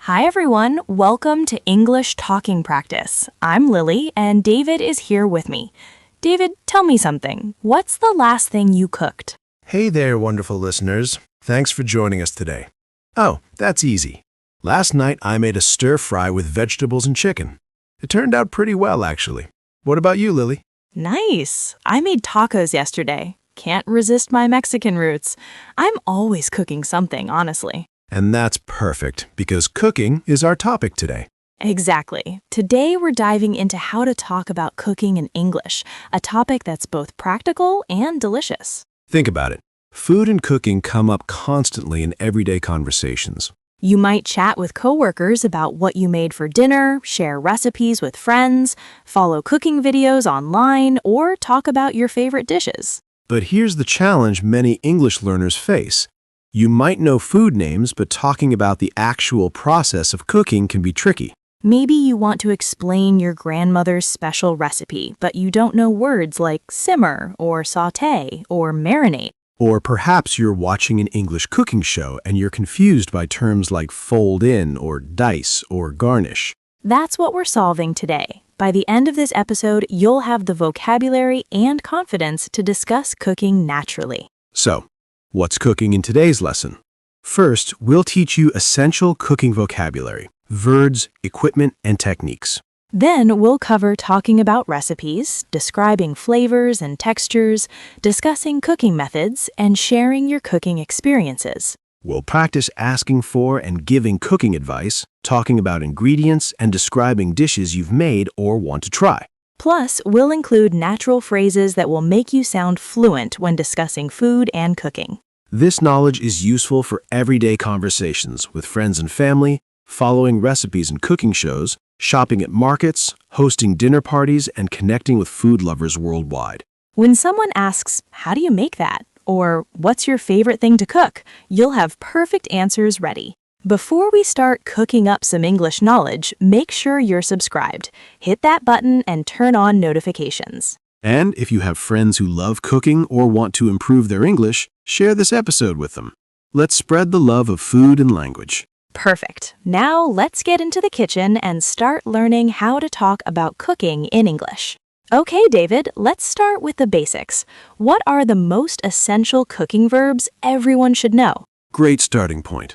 Hi everyone, welcome to English Talking Practice. I'm Lily and David is here with me. David, tell me something. What's the last thing you cooked? Hey there, wonderful listeners. Thanks for joining us today. Oh, that's easy. Last night I made a stir-fry with vegetables and chicken. It turned out pretty well, actually. What about you, Lily? Nice. I made tacos yesterday. Can't resist my Mexican roots. I'm always cooking something, honestly. And that's perfect, because cooking is our topic today. Exactly. Today we're diving into how to talk about cooking in English, a topic that's both practical and delicious. Think about it. Food and cooking come up constantly in everyday conversations. You might chat with coworkers about what you made for dinner, share recipes with friends, follow cooking videos online, or talk about your favorite dishes. But here's the challenge many English learners face. You might know food names, but talking about the actual process of cooking can be tricky. Maybe you want to explain your grandmother's special recipe, but you don't know words like simmer or sauté or marinate. Or perhaps you're watching an English cooking show and you're confused by terms like fold in or dice or garnish. That's what we're solving today. By the end of this episode, you'll have the vocabulary and confidence to discuss cooking naturally. So, what's cooking in today's lesson? First, we'll teach you essential cooking vocabulary, verbs, equipment, and techniques. Then we'll cover talking about recipes, describing flavors and textures, discussing cooking methods, and sharing your cooking experiences. We'll practice asking for and giving cooking advice, talking about ingredients, and describing dishes you've made or want to try. Plus, we'll include natural phrases that will make you sound fluent when discussing food and cooking. This knowledge is useful for everyday conversations with friends and family, following recipes and cooking shows, shopping at markets, hosting dinner parties, and connecting with food lovers worldwide. When someone asks, "How do you make that?" or "What's your favorite thing to cook?" you'll have perfect answers ready. Before we start cooking up some English knowledge, make sure you're subscribed. Hit that button and turn on notifications. And if you have friends who love cooking or want to improve their English, share this episode with them. Let's spread the love of food and language. Perfect. Now let's get into the kitchen and start learning how to talk about cooking in English. Okay, David, let's start with the basics. What are the most essential cooking verbs everyone should know? Great starting point.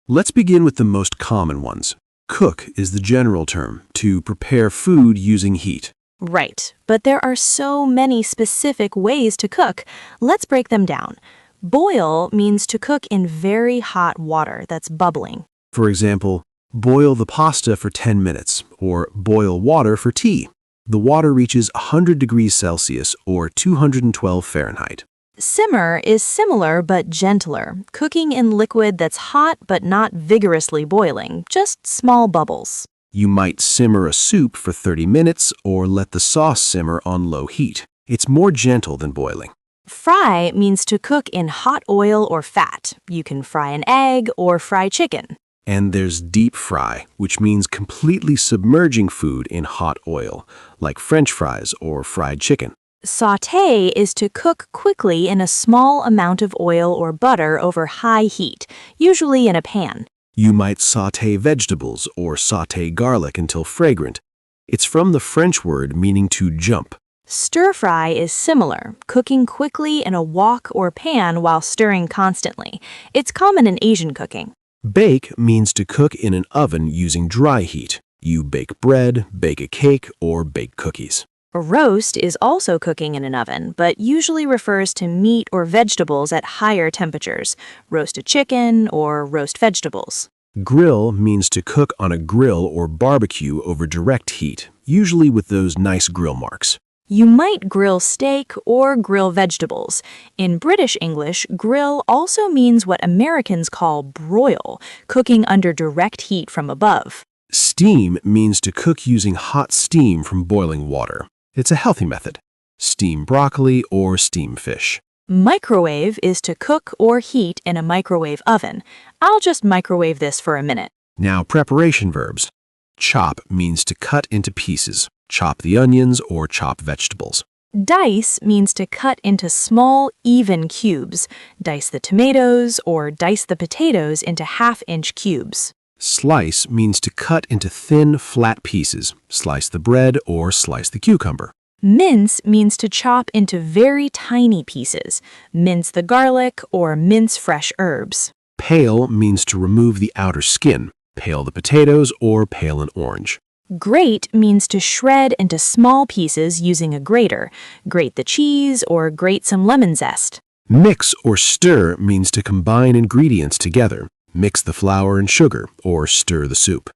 Let's begin with the most common ones. Cook is the general term, to prepare food using heat. Right, but there are so many specific ways to cook. Let's break them down. Boil means to cook in very hot water that's bubbling. For example, boil the pasta for 10 minutes, or boil water for tea. The water reaches 100 degrees Celsius or 212 Fahrenheit. Simmer is similar but gentler, cooking in liquid that's hot but not vigorously boiling, just small bubbles. You might simmer a soup for 30 minutes or let the sauce simmer on low heat. It's more gentle than boiling. Fry means to cook in hot oil or fat. You can fry an egg or fry chicken. And there's deep fry, which means completely submerging food in hot oil, like French fries or fried chicken. Sauté is to cook quickly in a small amount of oil or butter over high heat, usually in a pan. You might sauté vegetables or sauté garlic until fragrant. It's from the French word meaning to jump. Stir-fry is similar, cooking quickly in a wok or pan while stirring constantly. It's common in Asian cooking. Bake means to cook in an oven using dry heat. You bake bread, bake a cake, or bake cookies. A roast is also cooking in an oven, but usually refers to meat or vegetables at higher temperatures, roast a chicken or roast vegetables. Grill means to cook on a grill or barbecue over direct heat, usually with those nice grill marks. You might grill steak or grill vegetables. In British English, grill also means what Americans call broil, cooking under direct heat from above. Steam means to cook using hot steam from boiling water. It's a healthy method. Steam broccoli or steam fish. Microwave is to cook or heat in a microwave oven. I'll just microwave this for a minute. Now, preparation verbs. Chop means to cut into pieces. Chop the onions or chop vegetables. Dice means to cut into small, even cubes. Dice the tomatoes or dice the potatoes into half-inch cubes. Slice means to cut into thin, flat pieces. Slice the bread or slice the cucumber. Mince means to chop into very tiny pieces. Mince the garlic or mince fresh herbs. Peel means to remove the outer skin. Peel the potatoes or peel an orange. Grate means to shred into small pieces using a grater. Grate the cheese or grate some lemon zest. Mix or stir means to combine ingredients together. Mix the flour and sugar or stir the soup.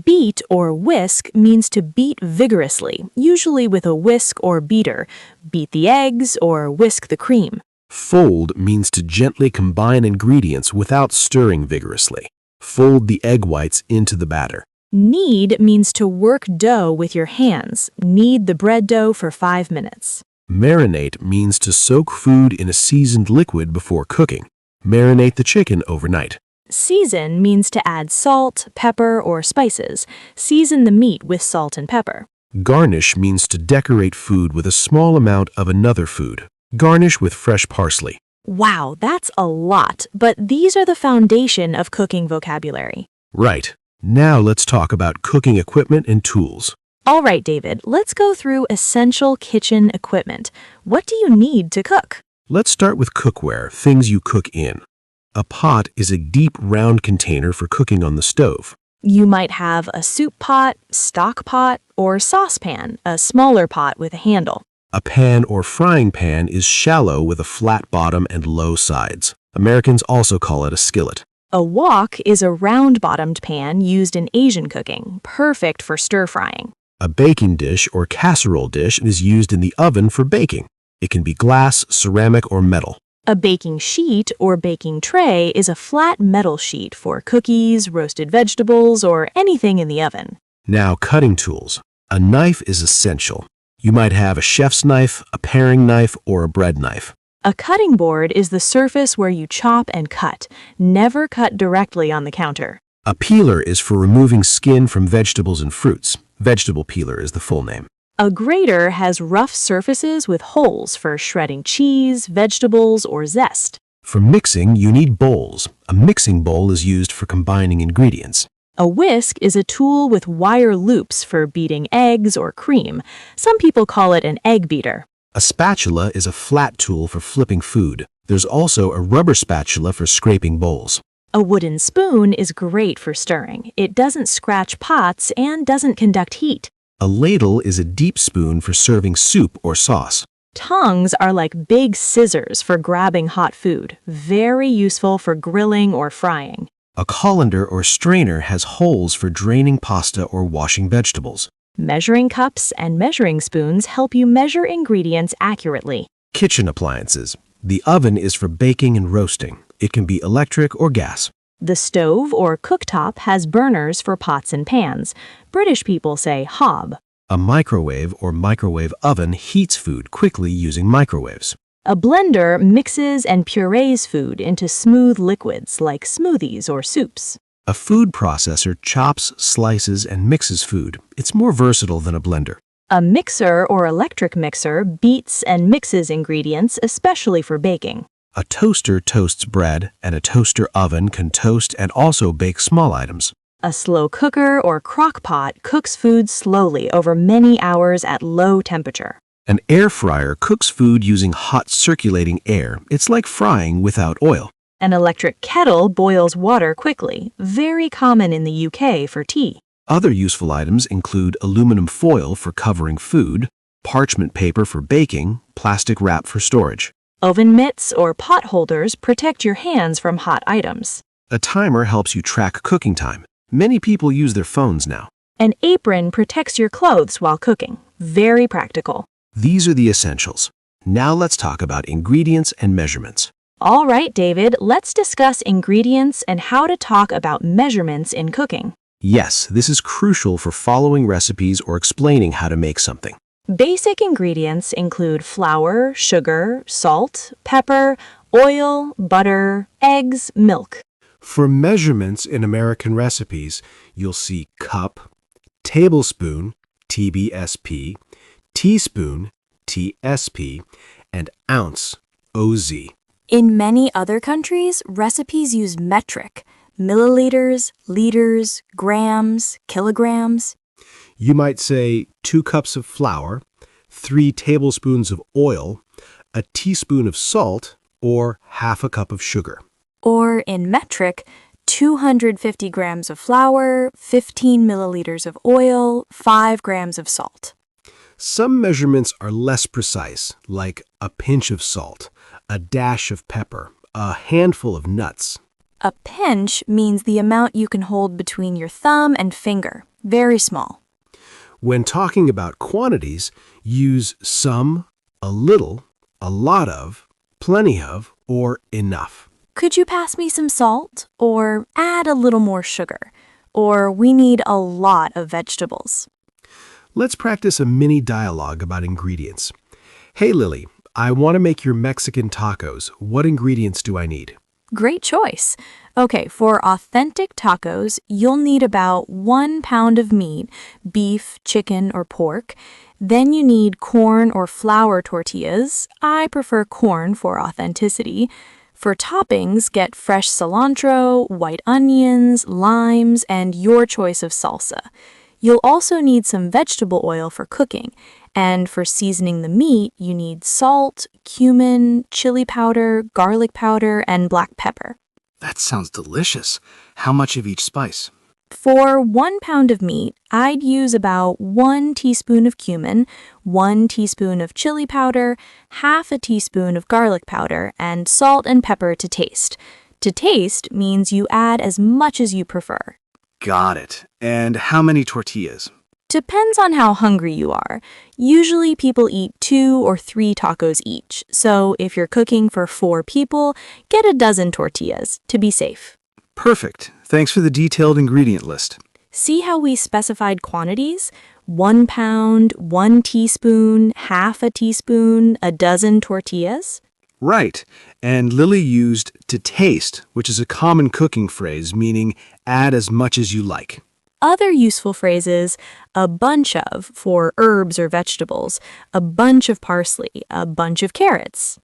Beat or whisk means to beat vigorously, usually with a whisk or beater. Beat the eggs or whisk the cream. Fold means to gently combine ingredients without stirring vigorously. Fold the egg whites into the batter. Knead means to work dough with your hands. Knead the bread dough for 5 minutes. Marinate means to soak food in a seasoned liquid before cooking. Marinate the chicken overnight. Season means to add salt, pepper, or spices. Season the meat with salt and pepper. Garnish means to decorate food with a small amount of another food. Garnish with fresh parsley. Wow, that's a lot, but these are the foundation of cooking vocabulary. Right. Now let's talk about cooking equipment and tools. All right, David, let's go through essential kitchen equipment. What do you need to cook? Let's start with cookware, things you cook in. A pot is a deep, round container for cooking on the stove. You might have a soup pot, stock pot, or saucepan, a smaller pot with a handle. A pan or frying pan is shallow with a flat bottom and low sides. Americans also call it a skillet. A wok is a round-bottomed pan used in Asian cooking, perfect for stir-frying. A baking dish or casserole dish is used in the oven for baking. It can be glass, ceramic, or metal. A baking sheet or baking tray is a flat metal sheet for cookies, roasted vegetables, or anything in the oven. Now, cutting tools. A knife is essential. You might have a chef's knife, a paring knife, or a bread knife. A cutting board is the surface where you chop and cut. Never cut directly on the counter. A peeler is for removing skin from vegetables and fruits. Vegetable peeler is the full name. A grater has rough surfaces with holes for shredding cheese, vegetables, or zest. For mixing, you need bowls. A mixing bowl is used for combining ingredients. A whisk is a tool with wire loops for beating eggs or cream. Some people call it an egg beater. A spatula is a flat tool for flipping food. There's also a rubber spatula for scraping bowls. A wooden spoon is great for stirring. It doesn't scratch pots and doesn't conduct heat. A ladle is a deep spoon for serving soup or sauce. Tongs are like big scissors for grabbing hot food, very useful for grilling or frying. A colander or strainer has holes for draining pasta or washing vegetables. Measuring cups and measuring spoons help you measure ingredients accurately. Kitchen appliances. The oven is for baking and roasting. It can be electric or gas. The stove or cooktop has burners for pots and pans. British people say hob. A microwave or microwave oven heats food quickly using microwaves. A blender mixes and purees food into smooth liquids like smoothies or soups. A food processor chops, slices, and mixes food. It's more versatile than a blender. A mixer or electric mixer beats and mixes ingredients, especially for baking. A toaster toasts bread, and a toaster oven can toast and also bake small items. A slow cooker or crock pot cooks food slowly over many hours at low temperature. An air fryer cooks food using hot circulating air. It's like frying without oil. An electric kettle boils water quickly, very common in the UK for tea. Other useful items include aluminum foil for covering food, parchment paper for baking, plastic wrap for storage. Oven mitts or pot holders protect your hands from hot items. A timer helps you track cooking time. Many people use their phones now. An apron protects your clothes while cooking. Very practical. These are the essentials. Now let's talk about ingredients and measurements. All right, David, let's discuss ingredients and how to talk about measurements in cooking. Yes, this is crucial for following recipes or explaining how to make something. Basic ingredients include flour, sugar, salt, pepper, oil, butter, eggs, milk. For measurements in American recipes, you'll see cup, tablespoon, TBSP, teaspoon, TSP, and ounce, OZ. In many other countries, recipes use metric. Milliliters, liters, grams, kilograms. You might say 2 cups of flour, 3 tablespoons of oil, a teaspoon of salt, or half a cup of sugar. Or in metric, 250 grams of flour, 15 milliliters of oil, 5 grams of salt. Some measurements are less precise, like a pinch of salt, a dash of pepper, a handful of nuts. A pinch means the amount you can hold between your thumb and finger, very small. When talking about quantities, use some, a little, a lot of, plenty of, or enough. Could you pass me some salt? Or add a little more sugar? Or we need a lot of vegetables. Let's practice a mini dialogue about ingredients. Hey Lily, I want to make your Mexican tacos. What ingredients do I need? Great choice. Okay, for authentic tacos, you'll need about 1 pound of meat, beef, chicken, or pork. Then you need corn or flour tortillas. I prefer corn for authenticity. For toppings, get fresh cilantro, white onions, limes, and your choice of salsa. You'll also need some vegetable oil for cooking. And for seasoning the meat, you need salt, cumin, chili powder, garlic powder, and black pepper. That sounds delicious. How much of each spice? For 1 pound of meat, I'd use about 1 teaspoon of cumin, 1 teaspoon of chili powder, half a teaspoon of garlic powder, and salt and pepper to taste. To taste means you add as much as you prefer. Got it. And how many tortillas? Depends on how hungry you are. Usually people eat 2 or 3 tacos each, so if you're cooking for 4 people, get a dozen tortillas to be safe. Perfect. Thanks for the detailed ingredient list. See how we specified quantities? 1 pound, 1 teaspoon, half a teaspoon, a dozen tortillas? Right. And Lily used to taste, which is a common cooking phrase meaning add as much as you like. Other useful phrases, a bunch of for herbs or vegetables, a bunch of parsley, a bunch of carrots.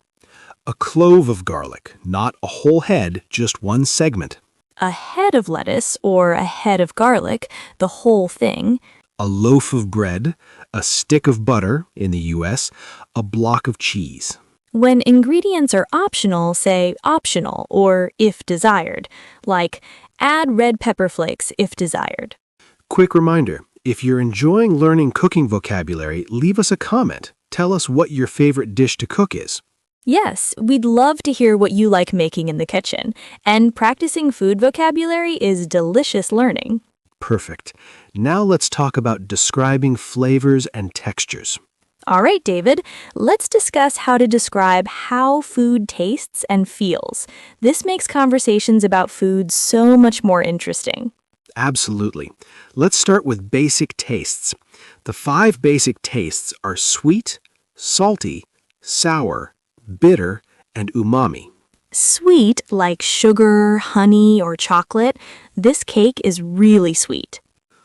A clove of garlic, not a whole head, just one segment. A head of lettuce or a head of garlic, the whole thing. A loaf of bread, a stick of butter in the US, a block of cheese. When ingredients are optional, say optional or if desired, like add red pepper flakes if desired. Quick reminder, if you're enjoying learning cooking vocabulary, leave us a comment. Tell us what your favorite dish to cook is. Yes, we'd love to hear what you like making in the kitchen, and practicing food vocabulary is delicious learning. Perfect. Now let's talk about describing flavors and textures. All right, David, let's discuss how to describe how food tastes and feels. This makes conversations about food so much more interesting. Absolutely. Let's start with basic tastes. The 5 basic tastes are sweet, salty, sour, bitter, and umami. Sweet, like sugar, honey, or chocolate. This cake is really sweet.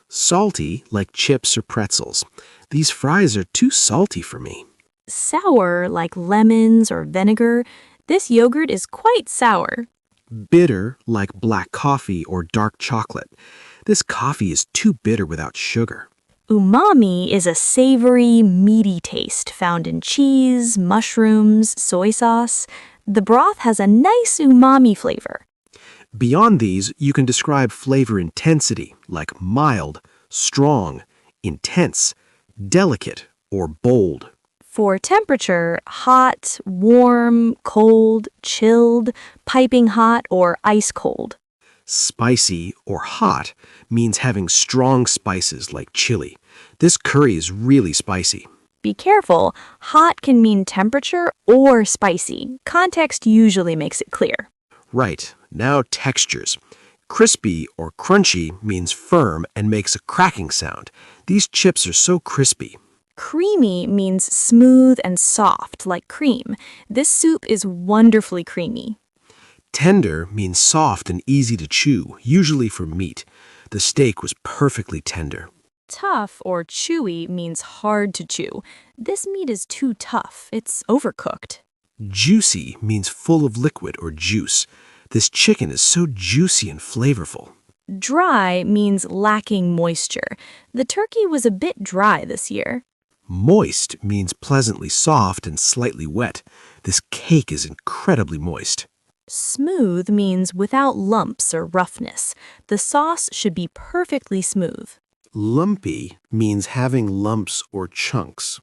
Salty, like chips or pretzels. These fries are too salty for me. Sour, like lemons or vinegar. This yogurt is quite sour. Bitter, like black coffee or dark chocolate. This coffee is too bitter without sugar. Umami is a savory, meaty taste found in cheese, mushrooms, soy sauce. The broth has a nice umami flavor. Beyond these, you can describe flavor intensity, like mild, strong, intense, delicate, or bold. For temperature, hot, warm, cold, chilled, piping hot, or ice cold. Spicy or hot means having strong spices like chili. This curry is really spicy. Be careful, hot can mean temperature or spicy. Context usually makes it clear. Right, now textures. Crispy or crunchy means firm and makes a cracking sound. These chips are so crispy. Creamy means smooth and soft, like cream. This soup is wonderfully creamy. Tender means soft and easy to chew, usually for meat. The steak was perfectly tender. Tough or chewy means hard to chew. This meat is too tough. It's overcooked. Juicy means full of liquid or juice. This chicken is so juicy and flavorful. Dry means lacking moisture. The turkey was a bit dry this year. Moist means pleasantly soft and slightly wet. This cake is incredibly moist. Smooth means without lumps or roughness. The sauce should be perfectly smooth. Lumpy means having lumps or chunks.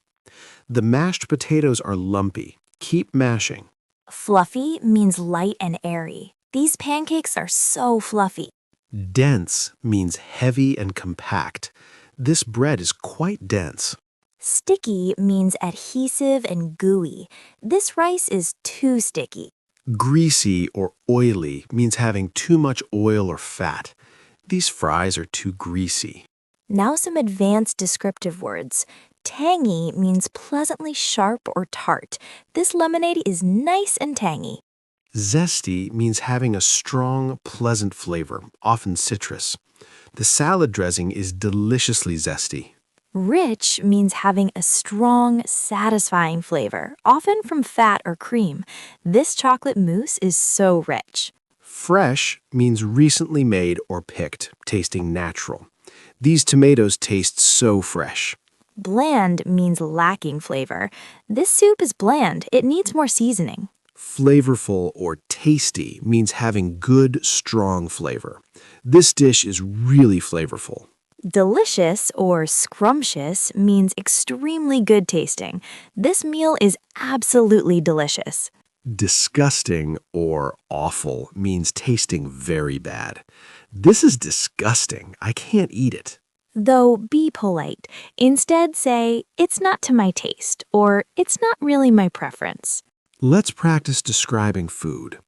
The mashed potatoes are lumpy. Keep mashing. Fluffy means light and airy. These pancakes are so fluffy. Dense means heavy and compact. This bread is quite dense. Sticky means adhesive and gooey. This rice is too sticky. Greasy or oily means having too much oil or fat. These fries are too greasy. Now some advanced descriptive words. Tangy means pleasantly sharp or tart. This lemonade is nice and tangy. Zesty means having a strong, pleasant flavor, often citrus. The salad dressing is deliciously zesty. Rich means having a strong, satisfying flavor, often from fat or cream. This chocolate mousse is so rich. Fresh means recently made or picked, tasting natural. These tomatoes taste so fresh. Bland means lacking flavor. This soup is bland. It needs more seasoning. Flavorful or tasty means having good, strong flavor. This dish is really flavorful. Delicious or scrumptious means extremely good tasting. This meal is absolutely delicious. Disgusting or awful means tasting very bad. This is disgusting. I can't eat it. Though be polite. Instead say, it's not to my taste, or it's not really my preference. Let's practice describing food.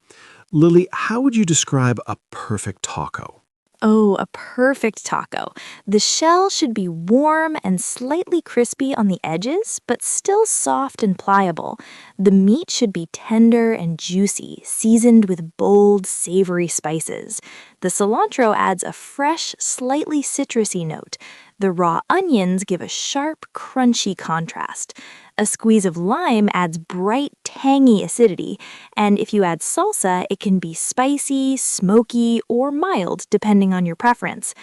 Lily, how would you describe a perfect taco? Oh, a perfect taco. The shell should be warm and slightly crispy on the edges, but still soft and pliable. The meat should be tender and juicy, seasoned with bold, savory spices. The cilantro adds a fresh, slightly citrusy note. The raw onions give a sharp, crunchy contrast. A squeeze of lime adds bright, tangy acidity, and if you add salsa, it can be spicy, smoky, or mild depending on your preference.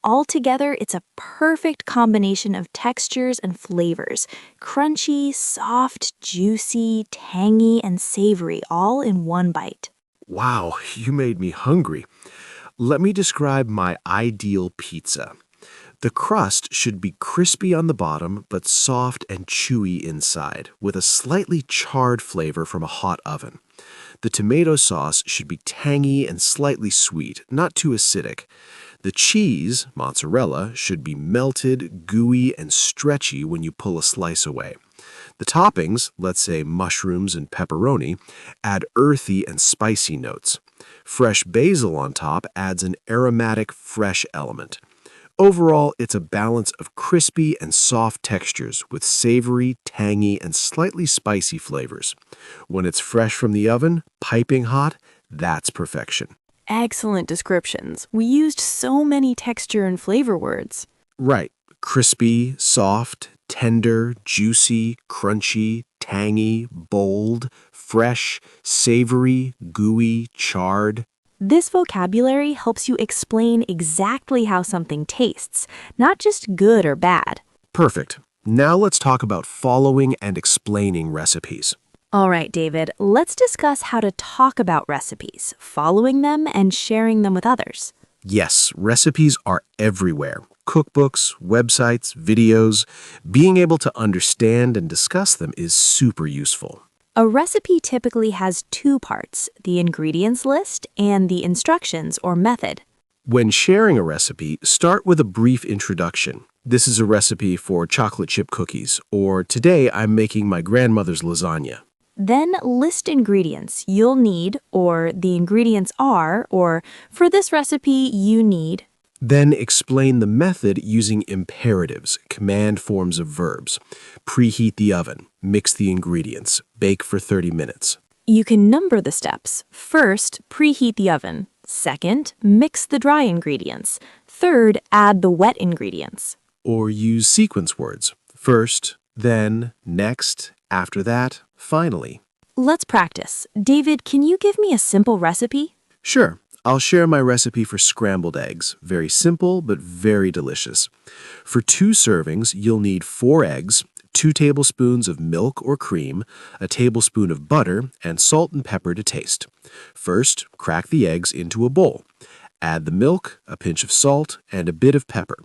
Altogether, it's a perfect combination of textures and flavors. Crunchy, soft, juicy, tangy, and savory all in one bite. Wow, you made me hungry. Let me describe my ideal pizza. The crust should be crispy on the bottom, but soft and chewy inside, with a slightly charred flavor from a hot oven. The tomato sauce should be tangy and slightly sweet, not too acidic. The cheese, mozzarella, should be melted, gooey, and stretchy when you pull a slice away. The toppings, let's say mushrooms and pepperoni, add earthy and spicy notes. Fresh basil on top adds an aromatic, fresh element. Overall, it's a balance of crispy and soft textures with savory, tangy, and slightly spicy flavors. When it's fresh from the oven, piping hot, that's perfection. Excellent descriptions. We used so many texture and flavor words. Right. Crispy, soft, tender, juicy, crunchy, tangy, bold, fresh, savory, gooey, charred. This vocabulary helps you explain exactly how something tastes, not just good or bad. Perfect. Now let's talk about following and explaining recipes. All right, David, let's discuss how to talk about recipes, following them and sharing them with others. Yes, recipes are everywhere. Cookbooks, websites, videos. Being able to understand and discuss them is super useful. A recipe typically has two parts, the ingredients list and the instructions or method. When sharing a recipe, start with a brief introduction. This is a recipe for chocolate chip cookies, or today I'm making my grandmother's lasagna. Then list ingredients you'll need, or the ingredients are, or for this recipe you need. Then explain the method using imperatives, command forms of verbs. Preheat the oven, mix the ingredients, bake for 30 minutes. You can number the steps. First, preheat the oven. Second, mix the dry ingredients. Third, add the wet ingredients. Or use sequence words. First, then, next, after that, finally. Let's practice. David, can you give me a simple recipe? Sure, I'll share my recipe for scrambled eggs. Very simple, but very delicious. For 2 servings, you'll need 4 eggs, 2 tablespoons of milk or cream, a tablespoon of butter, and salt and pepper to taste. First, crack the eggs into a bowl. Add the milk, a pinch of salt, and a bit of pepper.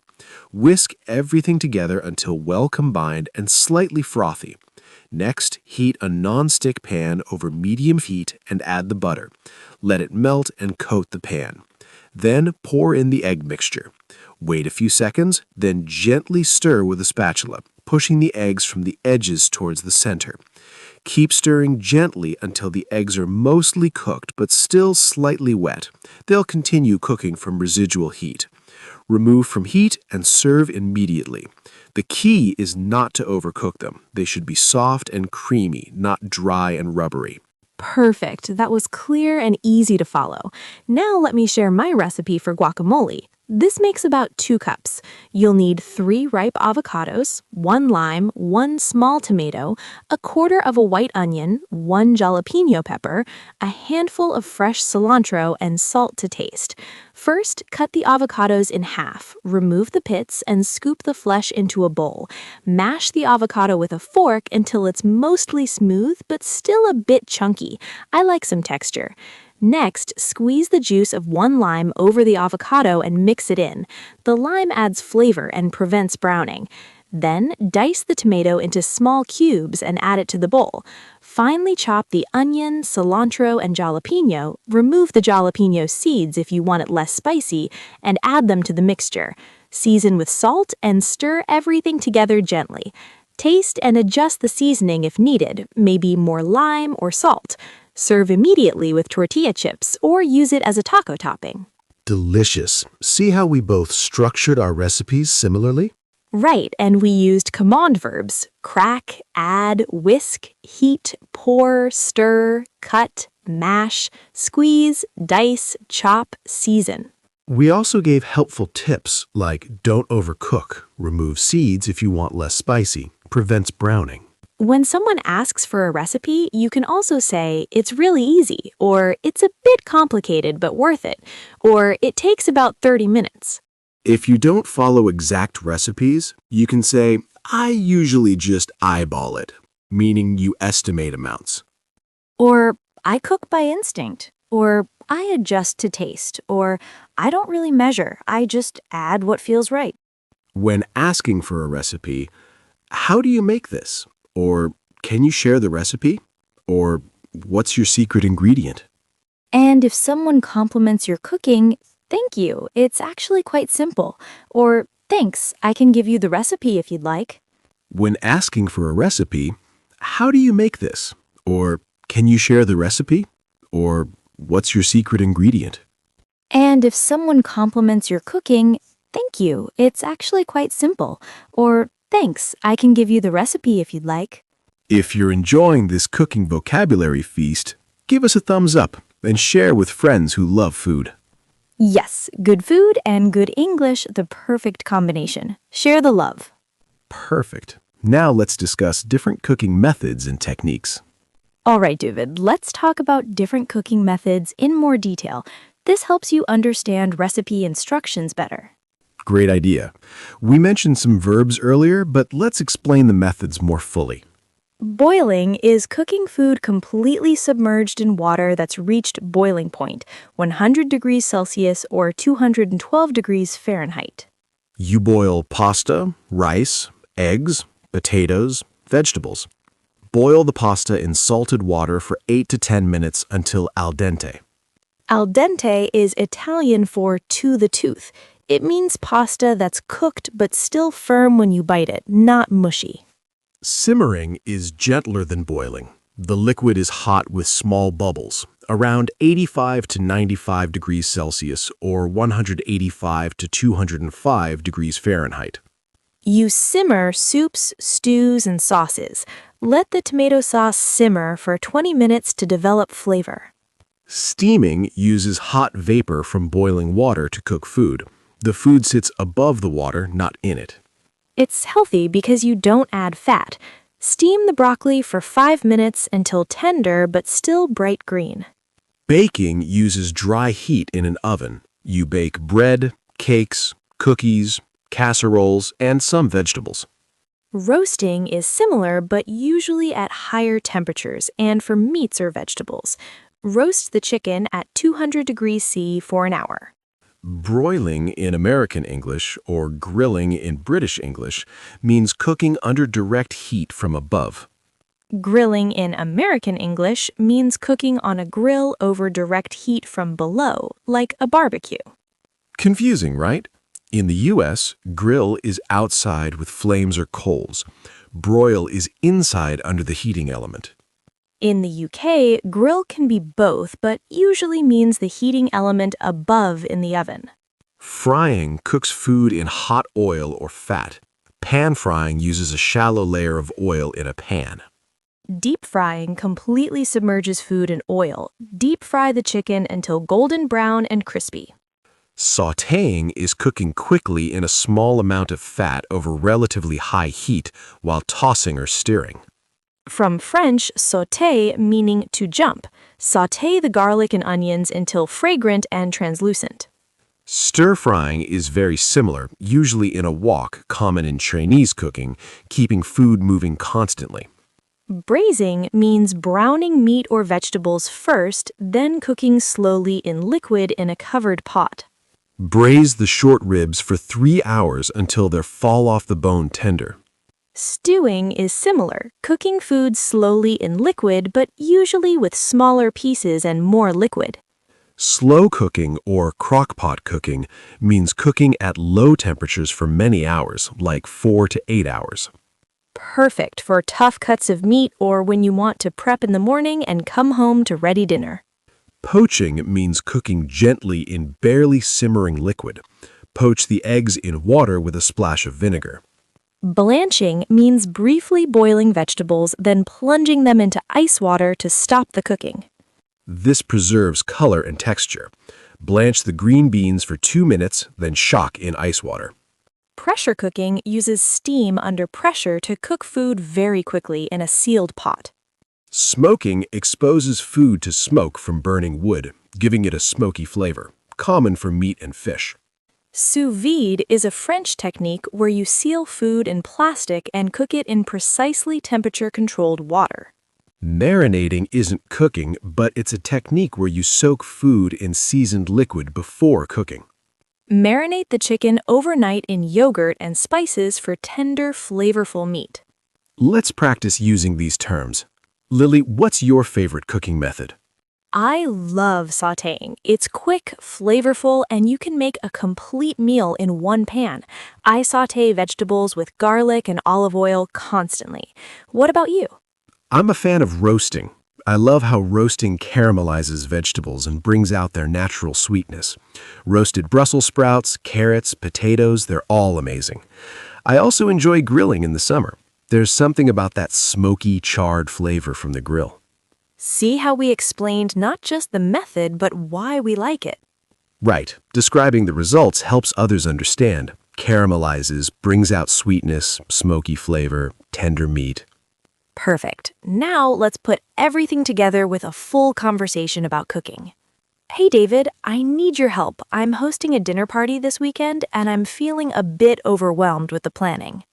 Whisk everything together until well combined and slightly frothy. Next, heat a non-stick pan over medium heat and add the butter. Let it melt and coat the pan. Then pour in the egg mixture. Wait a few seconds, then gently stir with a spatula, pushing the eggs from the edges towards the center. Keep stirring gently until the eggs are mostly cooked but still slightly wet. They'll continue cooking from residual heat. Remove from heat and serve immediately. The key is not to overcook them. They should be soft and creamy, not dry and rubbery. Perfect. That was clear and easy to follow. Now let me share my recipe for guacamole. This makes about 2 cups. You'll need 3 ripe avocados, 1 lime, 1 small tomato, a quarter of a white onion, 1 jalapeno pepper, a handful of fresh cilantro, and salt to taste. First, cut the avocados in half, remove the pits, and scoop the flesh into a bowl. Mash the avocado with a fork until it's mostly smooth but still a bit chunky. I like some texture. Next, squeeze the juice of 1 lime over the avocado and mix it in. The lime adds flavor and prevents browning. Then, dice the tomato into small cubes and add it to the bowl. Finely chop the onion, cilantro, and jalapeno, remove the jalapeno seeds if you want it less spicy, and add them to the mixture. Season with salt and stir everything together gently. Taste and adjust the seasoning if needed, maybe more lime or salt. Serve immediately with tortilla chips or use it as a taco topping. Delicious. See how we both structured our recipes similarly? Right, and we used command verbs: crack, add, whisk, heat, pour, stir, cut, mash, squeeze, dice, chop, season. We also gave helpful tips like don't overcook, remove seeds if you want less spicy, prevents browning. When someone asks for a recipe, you can also say, it's really easy, or it's a bit complicated but worth it, or it takes about 30 minutes. If you don't follow exact recipes, you can say, I usually just eyeball it, meaning you estimate amounts. Or, I cook by instinct. Or, I adjust to taste. Or, I don't really measure. I just add what feels right. When asking for a recipe, how do you make this? Or can you share the recipe? Or what's your secret ingredient? And if someone compliments your cooking, thank you, it's actually quite simple. Or, thanks, I can give you the recipe if you'd like. When asking for a recipe, how do you make this? Or can you share the recipe? Or what's your secret ingredient? And if someone compliments your cooking, thank you, it's actually quite simple. Or, thanks, I can give you the recipe if you'd like. If you're enjoying this cooking vocabulary feast, give us a thumbs up and share with friends who love food. Yes, good food and good English, the perfect combination. Share the love. Perfect. Now let's discuss different cooking methods and techniques. All right, David, let's talk about different cooking methods in more detail. This helps you understand recipe instructions better. Great idea. We mentioned some verbs earlier, but let's explain the methods more fully. Boiling is cooking food completely submerged in water that's reached boiling point, 100 degrees Celsius or 212 degrees Fahrenheit. You boil pasta, rice, eggs, potatoes, vegetables. Boil the pasta in salted water for 8 to 10 minutes until al dente. Al dente is Italian for to the tooth. It means pasta that's cooked but still firm when you bite it, not mushy. Simmering is gentler than boiling. The liquid is hot with small bubbles, around 85 to 95 degrees Celsius or 185 to 205 degrees Fahrenheit. You simmer soups, stews, and sauces. Let the tomato sauce simmer for 20 minutes to develop flavor. Steaming uses hot vapor from boiling water to cook food. The food sits above the water, not in it. It's healthy because you don't add fat. Steam the broccoli for 5 minutes until tender but still bright green. Baking uses dry heat in an oven. You bake bread, cakes, cookies, casseroles, and some vegetables. Roasting is similar, but usually at higher temperatures and for meats or vegetables. Roast the chicken at 200 degrees C for an hour. Broiling in American English or grilling in British English means cooking under direct heat from above. Grilling in American English means cooking on a grill over direct heat from below, like a barbecue. Confusing, right? In the U.S., grill is outside with flames or coals. Broil is inside under the heating element. In the UK, grill can be both, but usually means the heating element above in the oven. Frying cooks food in hot oil or fat. Pan frying uses a shallow layer of oil in a pan. Deep frying completely submerges food in oil. Deep fry the chicken until golden brown and crispy. Sautéing is cooking quickly in a small amount of fat over relatively high heat while tossing or stirring. From French, sauté meaning to jump. Sauté the garlic and onions until fragrant and translucent. Stir-frying is very similar, usually in a wok, common in Chinese cooking, keeping food moving constantly. Braising means browning meat or vegetables first, then cooking slowly in liquid in a covered pot. Braise the short ribs for 3 hours until they're fall-off-the-bone tender. Stewing is similar, cooking food slowly in liquid, but usually with smaller pieces and more liquid. Slow cooking or crock-pot cooking means cooking at low temperatures for many hours, like 4 to 8 hours. Perfect for tough cuts of meat or when you want to prep in the morning and come home to ready dinner. Poaching means cooking gently in barely simmering liquid. Poach the eggs in water with a splash of vinegar. Blanching means briefly boiling vegetables, then plunging them into ice water to stop the cooking. This preserves color and texture. Blanch the green beans for 2 minutes, then shock in ice water. Pressure cooking uses steam under pressure to cook food very quickly in a sealed pot. Smoking exposes food to smoke from burning wood, giving it a smoky flavor, common for meat and fish. Sous vide is a French technique where you seal food in plastic and cook it in precisely temperature-controlled water. Marinating isn't cooking, but it's a technique where you soak food in seasoned liquid before cooking. Marinate the chicken overnight in yogurt and spices for tender, flavorful meat. Let's practice using these terms. Lily, what's your favorite cooking method? I love sautéing. It's quick, flavorful, and you can make a complete meal in one pan. I sauté vegetables with garlic and olive oil constantly. What about you? I'm a fan of roasting. I love how roasting caramelizes vegetables and brings out their natural sweetness. Roasted Brussels sprouts, carrots, potatoes, they're all amazing. I also enjoy grilling in the summer. There's something about that smoky, charred flavor from the grill. See how we explained not just the method, but why we like it. Right. Describing the results helps others understand. Caramelizes, brings out sweetness, smoky flavor, tender meat. Perfect. Now let's put everything together with a full conversation about cooking. Hey David, I need your help. I'm hosting a dinner party this weekend and I'm feeling a bit overwhelmed with the planning.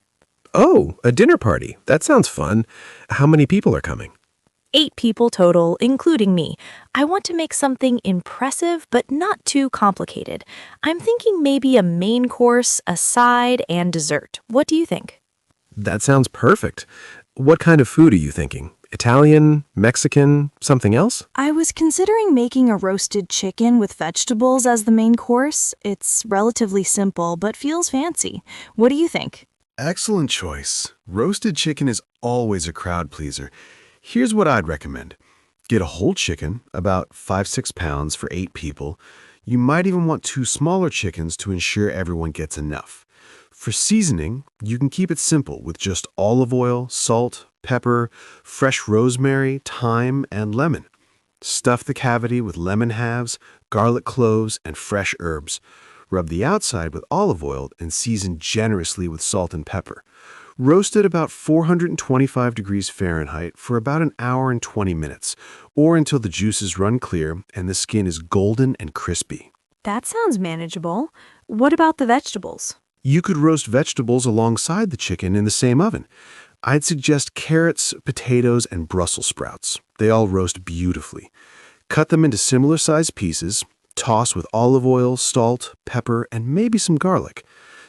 Oh, a dinner party. That sounds fun. How many people are coming? 8 people total, including me. I want to make something impressive but not too complicated. I'm thinking maybe a main course, a side, and dessert. What do you think? That sounds perfect. What kind of food are you thinking? Italian, Mexican, something else? I was considering making a roasted chicken with vegetables as the main course. It's relatively simple, but feels fancy. What do you think? Excellent choice. Roasted chicken is always a crowd pleaser. Here's what I'd recommend. Get a whole chicken, about 5-6 pounds for 8 people. You might even want 2 smaller chickens to ensure everyone gets enough. For seasoning, you can keep it simple with just olive oil, salt, pepper, fresh rosemary, thyme, and lemon. Stuff the cavity with lemon halves, garlic cloves, and fresh herbs. Rub the outside with olive oil and season generously with salt and pepper. Roast at about 425 degrees Fahrenheit for about an hour and 20 minutes, or until the juices run clear and the skin is golden and crispy. That sounds manageable. What about the vegetables? You could roast vegetables alongside the chicken in the same oven. I'd suggest carrots, potatoes, and Brussels sprouts. They all roast beautifully. Cut them into similar-sized pieces, toss with olive oil, salt, pepper, and maybe some garlic.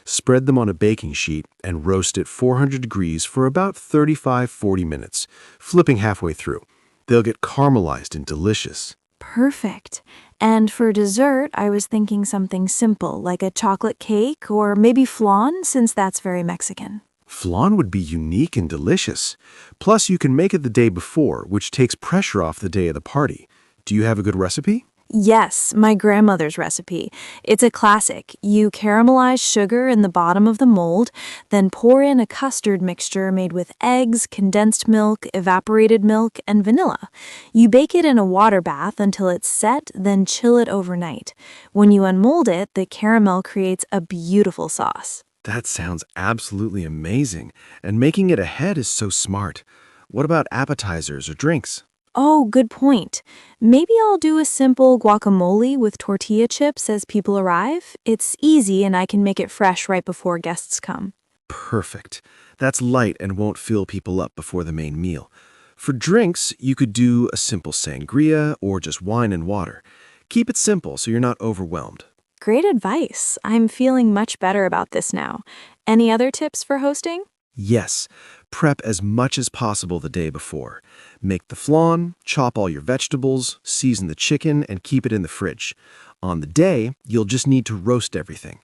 Spread them on a baking sheet and roast at 400 degrees for about 35-40 minutes, flipping halfway through. They'll get caramelized and delicious. Perfect. And for dessert, I was thinking something simple, like a chocolate cake or maybe flan, since that's very Mexican. Flan would be unique and delicious. Plus, you can make it the day before, which takes pressure off the day of the party. Do you have a good recipe? Yes, my grandmother's recipe. It's a classic. You caramelize sugar in the bottom of the mold, then pour in a custard mixture made with eggs, condensed milk, evaporated milk, and vanilla. You bake it in a water bath until it's set, then chill it overnight. When you unmold it, the caramel creates a beautiful sauce. That sounds absolutely amazing, and making it ahead is so smart. What about appetizers or drinks? Oh, good point. Maybe I'll do a simple guacamole with tortilla chips as people arrive. It's easy and I can make it fresh right before guests come. Perfect. That's light and won't fill people up before the main meal. For drinks, you could do a simple sangria or just wine and water. Keep it simple so you're not overwhelmed. Great advice. I'm feeling much better about this now. Any other tips for hosting? Yes, prep as much as possible the day before. Make the flan, chop all your vegetables, season the chicken, and keep it in the fridge. On the day, you'll just need to roast everything.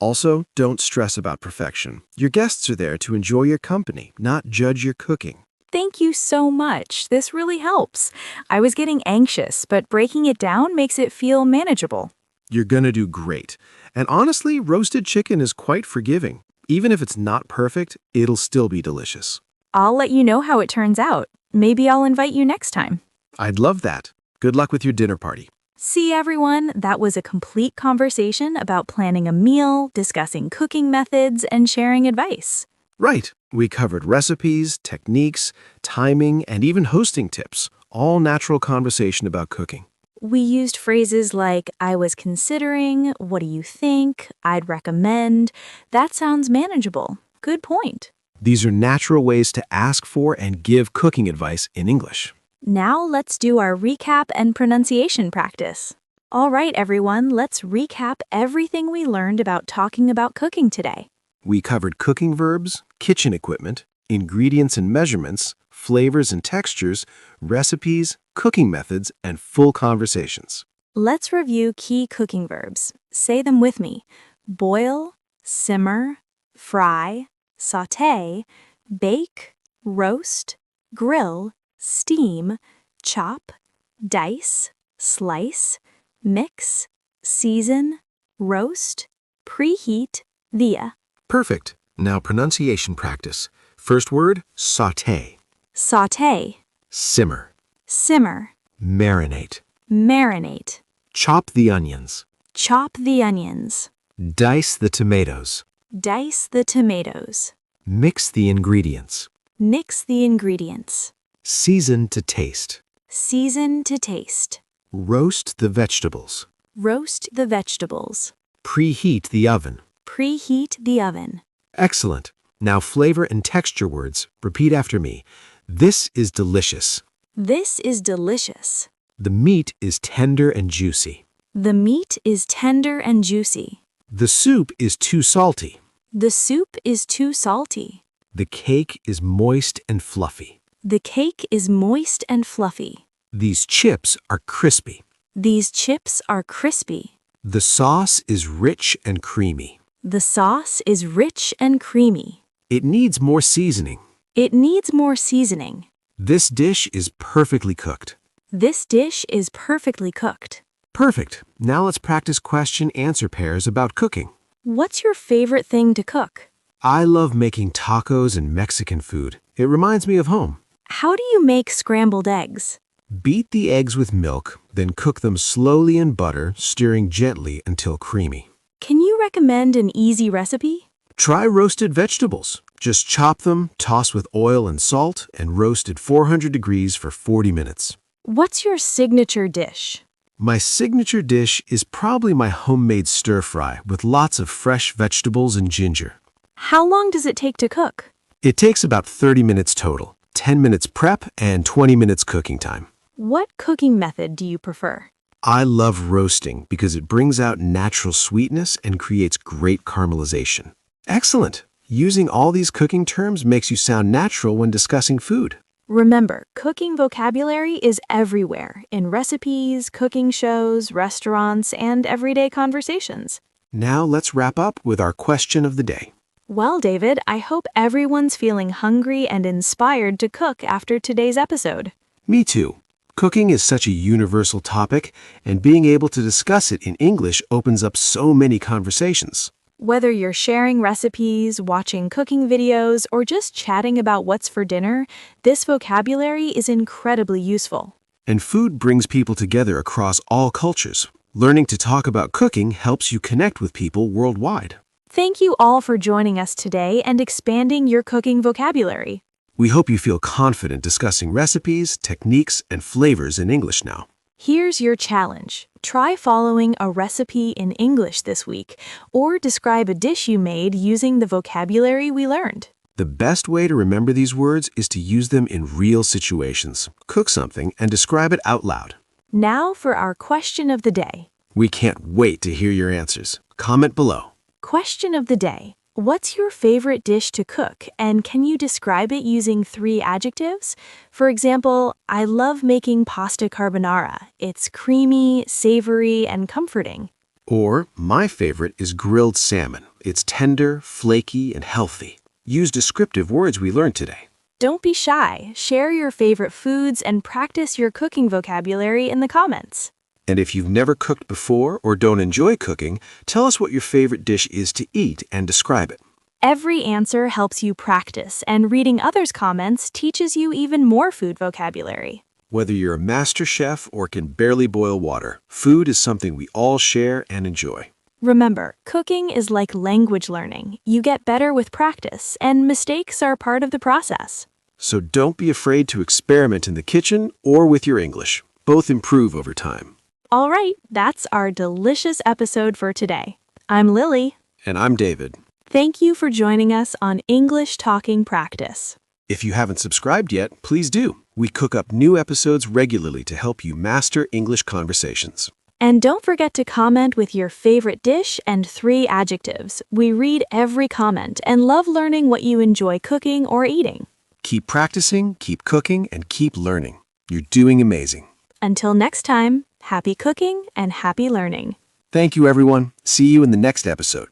Also, don't stress about perfection. Your guests are there to enjoy your company, not judge your cooking. Thank you so much. This really helps. I was getting anxious, but breaking it down makes it feel manageable. You're gonna do great. And honestly, roasted chicken is quite forgiving. Even if it's not perfect, it'll still be delicious. I'll let you know how it turns out. Maybe I'll invite you next time. I'd love that. Good luck with your dinner party. See everyone, that was a complete conversation about planning a meal, discussing cooking methods, and sharing advice. Right. We covered recipes, techniques, timing, and even hosting tips. All natural conversation about cooking. We used phrases like, I was considering, what do you think, I'd recommend. That sounds manageable. Good point. These are natural ways to ask for and give cooking advice in English. Now let's do our recap and pronunciation practice. All right, everyone, let's recap everything we learned about talking about cooking today. We covered cooking verbs, kitchen equipment, ingredients and measurements, flavors and textures, recipes, cooking methods, and full conversations. Let's review key cooking verbs. Say them with me. Boil, simmer, fry, sauté, bake, roast, grill, steam, chop, dice, slice, mix, season, roast, preheat, via. Perfect. Now pronunciation practice. First word, sauté. Sauté, Simmer. simmer, Marinate. marinate, Chop the onions. chop the onions, Dice the tomatoes. dice the tomatoes, Mix the ingredients. mix the ingredients, Season to taste. season to taste, Roast the vegetables. roast the vegetables, Preheat the oven. preheat the oven. Excellent. Now flavor and texture words. Repeat after me. This is delicious. This is delicious. The meat is tender and juicy. The meat is tender and juicy. The soup is too salty. The soup is too salty. The cake is moist and fluffy. The cake is moist and fluffy. These chips are crispy. These chips are crispy. The sauce is rich and creamy. The sauce is rich and creamy. It needs more seasoning. It needs more seasoning. This dish is perfectly cooked. This dish is perfectly cooked. Perfect. Now let's practice question-answer pairs about cooking. What's your favorite thing to cook? I love making tacos and Mexican food. It reminds me of home. How do you make scrambled eggs? Beat the eggs with milk, then cook them slowly in butter, stirring gently until creamy. Can you recommend an easy recipe? Try roasted vegetables. Just chop them, toss with oil and salt, and roast at 400 degrees for 40 minutes. What's your signature dish? My signature dish is probably my homemade stir-fry with lots of fresh vegetables and ginger. How long does it take to cook? It takes about 30 minutes total, 10 minutes prep and 20 minutes cooking time. What cooking method do you prefer? I love roasting because it brings out natural sweetness and creates great caramelization. Excellent! Using all these cooking terms makes you sound natural when discussing food. Remember, cooking vocabulary is everywhere in recipes, cooking shows, restaurants, and everyday conversations. Now let's wrap up with our question of the day. Well, David, I hope everyone's feeling hungry and inspired to cook after today's episode. Me too. Cooking is such a universal topic, and being able to discuss it in English opens up so many conversations. Whether you're sharing recipes, watching cooking videos, or just chatting about what's for dinner, this vocabulary is incredibly useful. And food brings people together across all cultures. Learning to talk about cooking helps you connect with people worldwide. Thank you all for joining us today and expanding your cooking vocabulary. We hope you feel confident discussing recipes, techniques, and flavors in English now. Here's your challenge. Try following a recipe in English this week, or describe a dish you made using the vocabulary we learned. The best way to remember these words is to use them in real situations. Cook something and describe it out loud. Now for our question of the day. We can't wait to hear your answers. Comment below. Question of the day. What's your favorite dish to cook, and can you describe it using 3 adjectives? For example, I love making pasta carbonara. It's creamy, savory, and comforting. Or, my favorite is grilled salmon. It's tender, flaky, and healthy. Use descriptive words we learned today. Don't be shy. Share your favorite foods and practice your cooking vocabulary in the comments. And if you've never cooked before or don't enjoy cooking, tell us what your favorite dish is to eat and describe it. Every answer helps you practice, and reading others' comments teaches you even more food vocabulary. Whether you're a master chef or can barely boil water, food is something we all share and enjoy. Remember, cooking is like language learning. You get better with practice, and mistakes are part of the process. So don't be afraid to experiment in the kitchen or with your English. Both improve over time. All right, that's our delicious episode for today. I'm Lily. And I'm David. Thank you for joining us on English Talking Practice. If you haven't subscribed yet, please do. We cook up new episodes regularly to help you master English conversations. And don't forget to comment with your favorite dish and 3 adjectives. We read every comment and love learning what you enjoy cooking or eating. Keep practicing, keep cooking, and keep learning. You're doing amazing. Until next time, happy cooking and happy learning. Thank you, everyone. See you in the next episode.